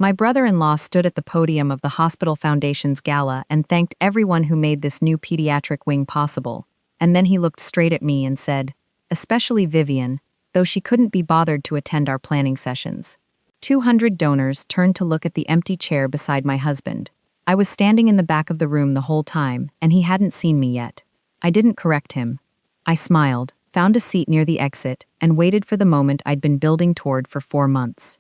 My brother-in-law stood at the podium of the hospital foundation's gala and thanked everyone who made this new pediatric wing possible. And then he looked straight at me and said, especially Vivian, though she couldn't be bothered to attend our planning sessions. 200 donors turned to look at the empty chair beside my husband. I was standing in the back of the room the whole time, and he hadn't seen me yet. I didn't correct him. I smiled, found a seat near the exit, and waited for the moment I'd been building toward for 4 months.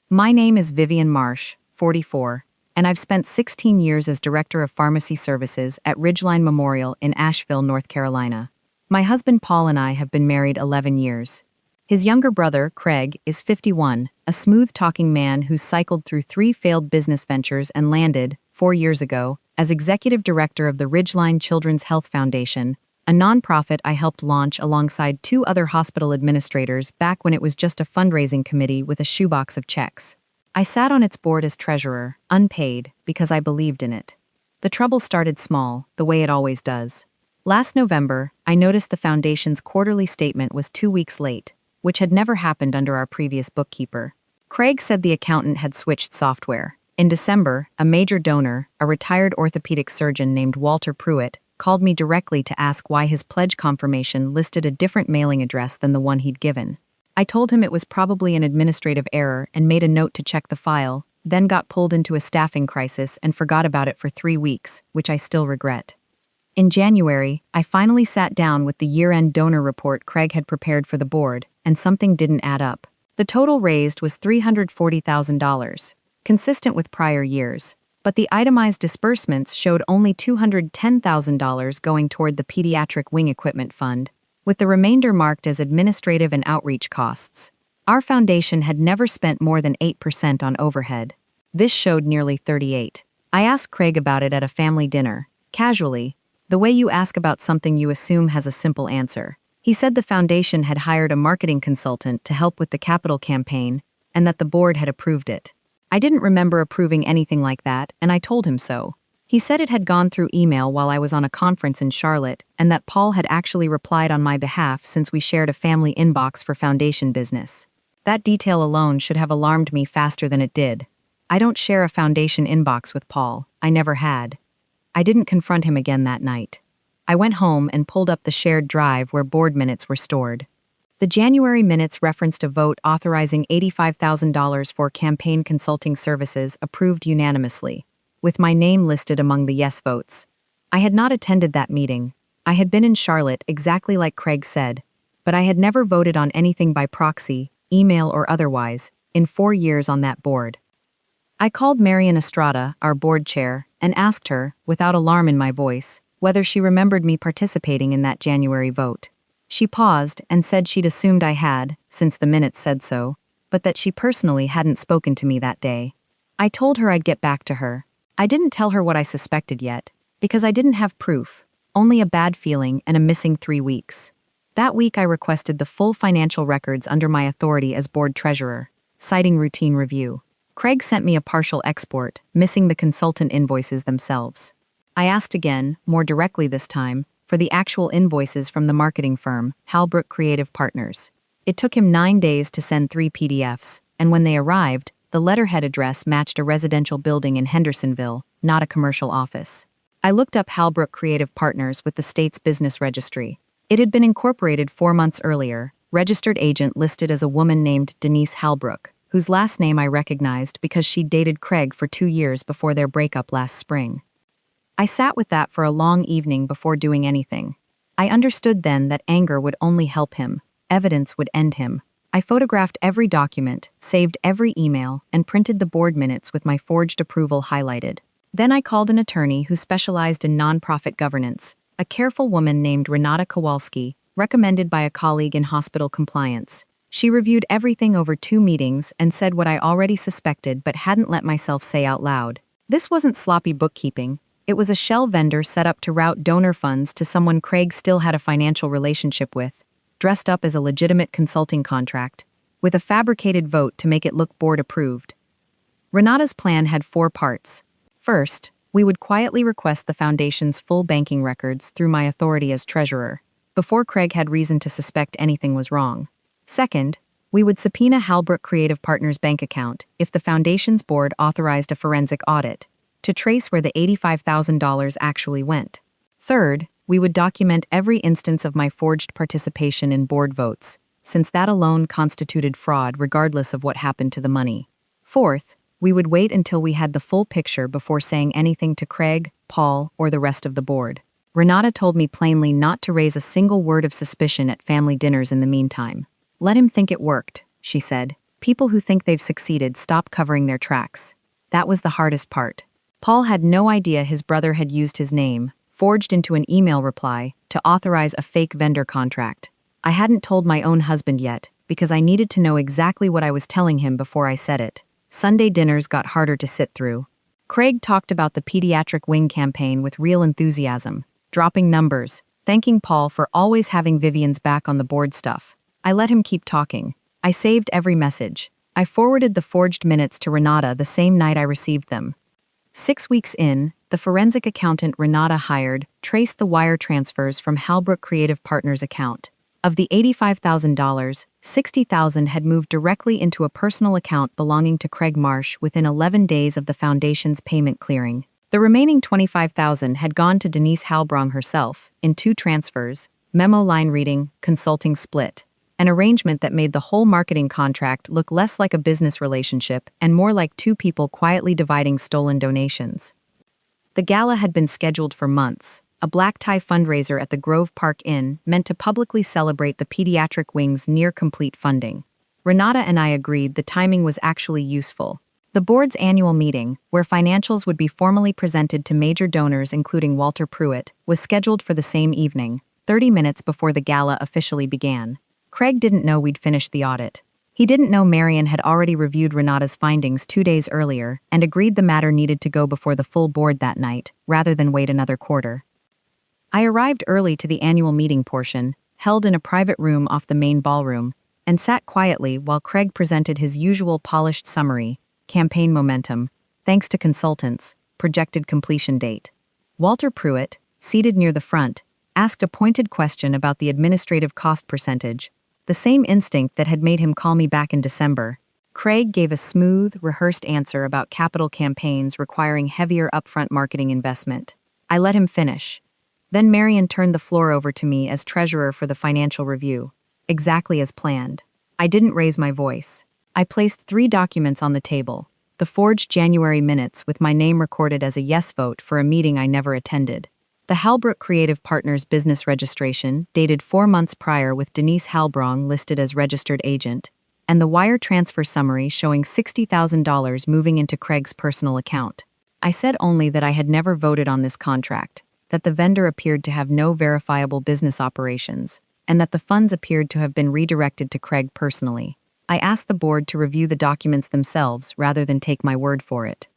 My name is Vivian Marsh, 44, and I've spent 16 years as Director of Pharmacy Services at Ridgeline Memorial in Asheville, North Carolina. My husband Paul and I have been married 11 years. His younger brother, Craig, is 51, a smooth-talking man who's cycled through 3 failed business ventures and landed, 4 years ago, as Executive Director of the Ridgeline Children's Health Foundation, a nonprofit I helped launch alongside 2 other hospital administrators back when it was just a fundraising committee with a shoebox of checks. I sat on its board as treasurer, unpaid, because I believed in it. The trouble started small, the way it always does. Last November, I noticed the foundation's quarterly statement was 2 weeks late, which had never happened under our previous bookkeeper. Craig said the accountant had switched software. In December, a major donor, a retired orthopedic surgeon named Walter Pruitt, called me directly to ask why his pledge confirmation listed a different mailing address than the one he'd given. I told him it was probably an administrative error and made a note to check the file, then got pulled into a staffing crisis and forgot about it for 3 weeks, which I still regret. In January, I finally sat down with the year-end donor report Craig had prepared for the board, and something didn't add up. The total raised was $340,000, consistent with prior years, but the itemized disbursements showed only $210,000 going toward the Pediatric Wing Equipment Fund, with the remainder marked as administrative and outreach costs. Our foundation had never spent more than 8% on overhead. This showed nearly 38%. I asked Craig about it at a family dinner, casually, the way you ask about something you assume has a simple answer. He said the foundation had hired a marketing consultant to help with the capital campaign, and that the board had approved it. I didn't remember approving anything like that, and I told him so. He said it had gone through email while I was on a conference in Charlotte, and that Paul had actually replied on my behalf since we shared a family inbox for foundation business. That detail alone should have alarmed me faster than it did. I don't share a foundation inbox with Paul. I never had. I didn't confront him again that night. I went home and pulled up the shared drive where board minutes were stored. The January minutes referenced a vote authorizing $85,000 for campaign consulting services approved unanimously, with my name listed among the yes votes. I had not attended that meeting. I had been in Charlotte exactly like Craig said, but I had never voted on anything by proxy, email or otherwise, in 4 years on that board. I called Marian Estrada, our board chair, and asked her, without alarm in my voice, whether she remembered me participating in that January vote. She paused and said she'd assumed I had, since the minutes said so, but that she personally hadn't spoken to me that day. I told her I'd get back to her. I didn't tell her what I suspected yet, because I didn't have proof, only a bad feeling and a missing 3 weeks. That week I requested the full financial records under my authority as board treasurer, citing routine review. Craig sent me a partial export, missing the consultant invoices themselves. I asked again, more directly this time, for the actual invoices from the marketing firm, Halbrook Creative Partners. It took him 9 days to send 3 PDFs, and when they arrived, the letterhead address matched a residential building in Hendersonville, not a commercial office. I looked up Halbrook Creative Partners with the state's business registry. It had been incorporated 4 months earlier, registered agent listed as a woman named Denise Halbrook, whose last name I recognized because she'd dated Craig for 2 years before their breakup last spring. I sat with that for a long evening before doing anything. I understood then that anger would only help him, evidence would end him. I photographed every document, saved every email, and printed the board minutes with my forged approval highlighted. Then I called an attorney who specialized in nonprofit governance, a careful woman named Renata Kowalski, recommended by a colleague in hospital compliance. She reviewed everything over 2 meetings and said what I already suspected but hadn't let myself say out loud. This wasn't sloppy bookkeeping. It was a shell vendor set up to route donor funds to someone Craig still had a financial relationship with, dressed up as a legitimate consulting contract, with a fabricated vote to make it look board approved. Renata's plan had 4 parts. First, we would quietly request the foundation's full banking records through my authority as treasurer, before Craig had reason to suspect anything was wrong. Second, We would subpoena Halbrook Creative Partners' bank account if the foundation's board authorized a forensic audit to trace where the $85,000 actually went. Third, we would document every instance of my forged participation in board votes, since that alone constituted fraud regardless of what happened to the money. Fourth, we would wait until we had the full picture before saying anything to Craig, Paul, or the rest of the board. Renata told me plainly not to raise a single word of suspicion at family dinners in the meantime. Let him think it worked, she said. People who think they've succeeded stop covering their tracks. That was the hardest part. Paul had no idea his brother had used his name, forged into an email reply, to authorize a fake vendor contract. I hadn't told my own husband yet, because I needed to know exactly what I was telling him before I said it. Sunday dinners got harder to sit through. Craig talked about the pediatric wing campaign with real enthusiasm, dropping numbers, thanking Paul for always having Vivian's back on the board stuff. I let him keep talking. I saved every message. I forwarded the forged minutes to Renata the same night I received them. 6 weeks in, the forensic accountant Renata hired traced the wire transfers from Halbrook Creative Partners' account. Of the $85,000, $60,000 had moved directly into a personal account belonging to Craig Marsh within 11 days of the foundation's payment clearing. The remaining $25,000 had gone to Denise Halbrong herself, in 2 transfers, memo line reading, consulting split. An arrangement that made the whole marketing contract look less like a business relationship and more like 2 people quietly dividing stolen donations. The gala had been scheduled for months, a black tie fundraiser at the Grove Park Inn meant to publicly celebrate the pediatric wing's near-complete funding. Renata and I agreed the timing was actually useful. The board's annual meeting, where financials would be formally presented to major donors including Walter Pruitt, was scheduled for the same evening, 30 minutes before the gala officially began. Craig didn't know we'd finished the audit. He didn't know Marion had already reviewed Renata's findings 2 days earlier and agreed the matter needed to go before the full board that night, rather than wait another quarter. I arrived early to the annual meeting portion, held in a private room off the main ballroom, and sat quietly while Craig presented his usual polished summary, campaign momentum, thanks to consultants, projected completion date. Walter Pruitt, seated near the front, asked a pointed question about the administrative cost percentage, the same instinct that had made him call me back in December. Craig gave a smooth, rehearsed answer about capital campaigns requiring heavier upfront marketing investment. I let him finish. Then Marion turned the floor over to me as treasurer for the financial review. Exactly as planned. I didn't raise my voice. I placed 3 documents on the table, the forged January minutes with my name recorded as a yes vote for a meeting I never attended. The Halbrook Creative Partners business registration, dated 4 months prior with Denise Halbrong listed as registered agent, and the wire transfer summary showing $60,000 moving into Craig's personal account. I said only that I had never voted on this contract, that the vendor appeared to have no verifiable business operations, and that the funds appeared to have been redirected to Craig personally. I asked the board to review the documents themselves rather than take my word for it.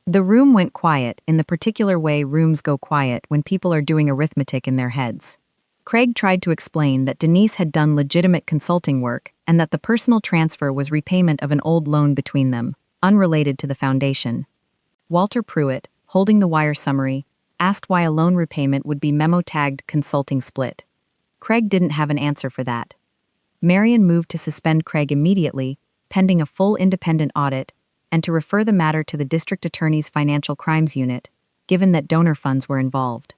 The room went quiet in the particular way rooms go quiet when people are doing arithmetic in their heads. Craig tried to explain that Denise had done legitimate consulting work and that the personal transfer was repayment of an old loan between them, unrelated to the foundation. Walter Pruitt, holding the wire summary, asked why a loan repayment would be memo-tagged consulting split. Craig didn't have an answer for that. Marion moved to suspend Craig immediately, pending a full independent audit, and to refer the matter to the district attorney's financial crimes unit, given that donor funds were involved.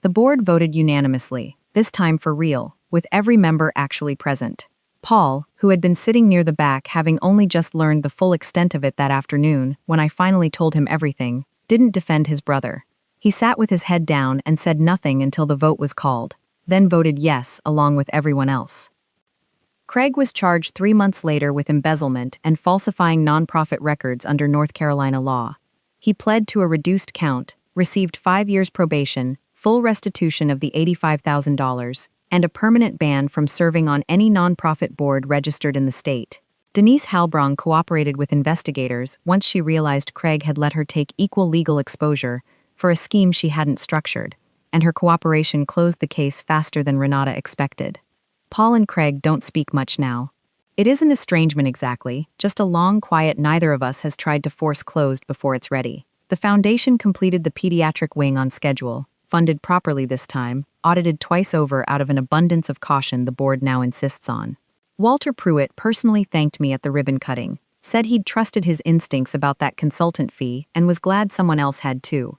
The board voted unanimously, this time for real, with every member actually present. Paul, who had been sitting near the back having only just learned the full extent of it that afternoon when I finally told him everything, didn't defend his brother. He sat with his head down and said nothing until the vote was called, then voted yes along with everyone else. Craig was charged 3 months later with embezzlement and falsifying nonprofit records under North Carolina law. He pled to a reduced count, received 5 years probation, full restitution of the $85,000, and a permanent ban from serving on any nonprofit board registered in the state. Denise Halbrong cooperated with investigators once she realized Craig had let her take equal legal exposure for a scheme she hadn't structured, and her cooperation closed the case faster than Renata expected. Paul and Craig don't speak much now. It isn't estrangement exactly, just a long quiet neither of us has tried to force closed before it's ready. The foundation completed the pediatric wing on schedule, funded properly this time, audited twice over out of an abundance of caution the board now insists on. Walter Pruitt personally thanked me at the ribbon cutting, said he'd trusted his instincts about that consultant fee and was glad someone else had too.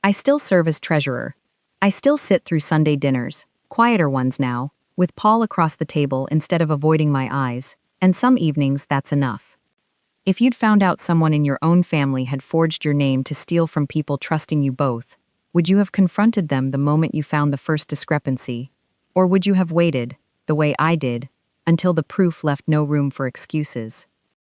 I still serve as treasurer. I still sit through Sunday dinners, quieter ones now, with Paul across the table instead of avoiding my eyes, and some evenings that's enough. If you'd found out someone in your own family had forged your name to steal from people trusting you both, would you have confronted them the moment you found the first discrepancy? Or would you have waited, the way I did, until the proof left no room for excuses?